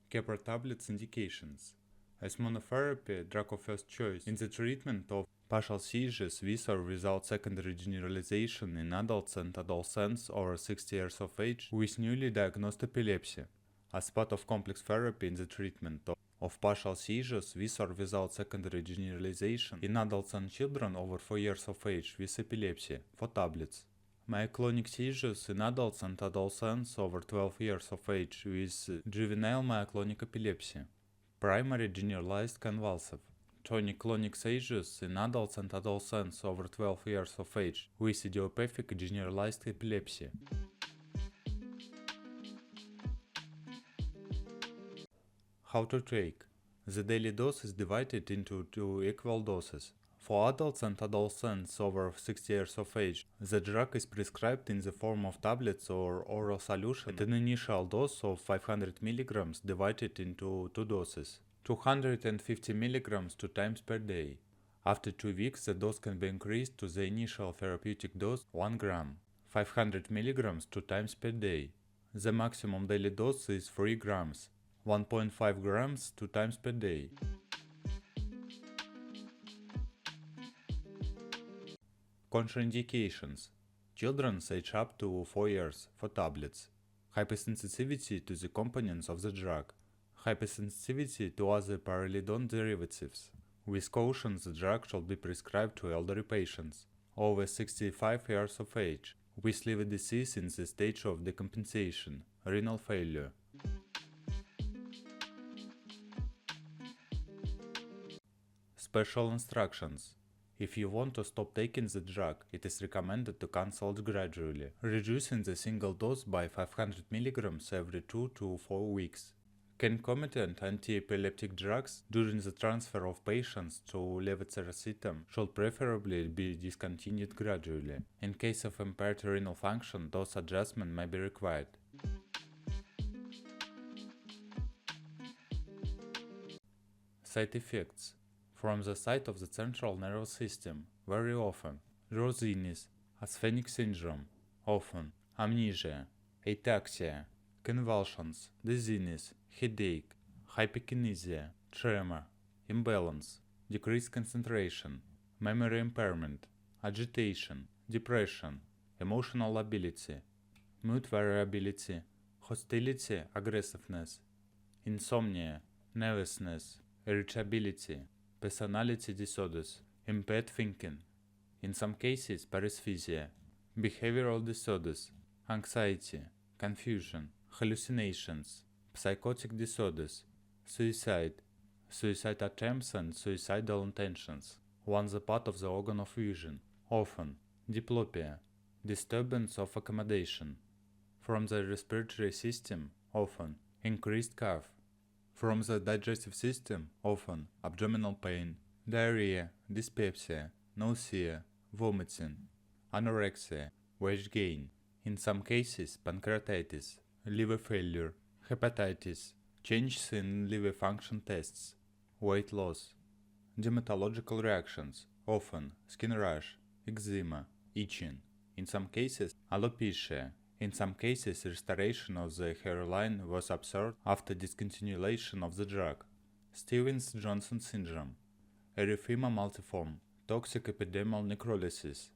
Keppra tablets indications. As monotherapy, drug of first choice in the treatment of partial seizures with or without secondary generalization in adults and adolescents over 60 years of age with newly diagnosed epilepsy. As part of complex therapy in the treatment of partial seizures with or without secondary generalization in adults and children over 4 years of age with epilepsy, for tablets. Myoclonic seizures in adults and adolescents over 12 years of age with juvenile myoclonic epilepsy. Primary generalized convulsive. Tonic-clonic seizures in adults and adolescents over 12 years of age with idiopathic generalized epilepsy. How to take. The daily dose is divided into 2 equal doses. For adults and adolescents over 60 years of age, the drug is prescribed in the form of tablets or oral solution at an initial dose of 500 mg divided into 2 doses, 250 mg 2 times per day. After 2 weeks, the dose can be increased to the initial therapeutic dose 1 gram, 500 mg 2 times per day. The maximum daily dose is 3 grams, 1.5 grams 2 times per day. Contraindications. Children age up to 4 years for tablets. Hypersensitivity to the components of the drug. Hypersensitivity to other pyrrolidone derivatives. With caution, the drug shall be prescribed to elderly patients over 65 years of age with liver disease in the stage of decompensation, renal failure. Special instructions. If you want to stop taking the drug, it is recommended to cancel it gradually, reducing the single dose by 500 mg every 2 to 4 weeks. Concomitant anti-epileptic drugs during the transfer of patients to levetiracetam should preferably be discontinued gradually. In case of impaired renal function, dose adjustment may be required. Side effects. From the side of the central nervous system, very often, drowsiness, asthenic syndrome, often, amnesia, ataxia, convulsions, dizziness, headache, hyperkinesia, tremor, imbalance, decreased concentration, memory impairment, agitation, depression, emotional lability, mood variability, hostility, aggressiveness, insomnia, nervousness, irritability, personality disorders, impaired thinking, in some cases paresthesia, behavioral disorders, anxiety, confusion, hallucinations, psychotic disorders, suicide, suicide attempts and suicidal intentions, once a part of the organ of vision, often, diplopia, disturbance of accommodation, from the respiratory system, often, increased cough, from the digestive system, often, abdominal pain, diarrhea, dyspepsia, nausea, vomiting, anorexia, weight gain, in some cases pancreatitis, liver failure, hepatitis, changes in liver function tests, weight loss, dermatological reactions, often skin rash, eczema, itching, in some cases alopecia. In some cases, restoration of the hairline was observed after discontinuation of the drug. Stevens-Johnson syndrome, erythema multiforme, toxic epidermal necrolysis,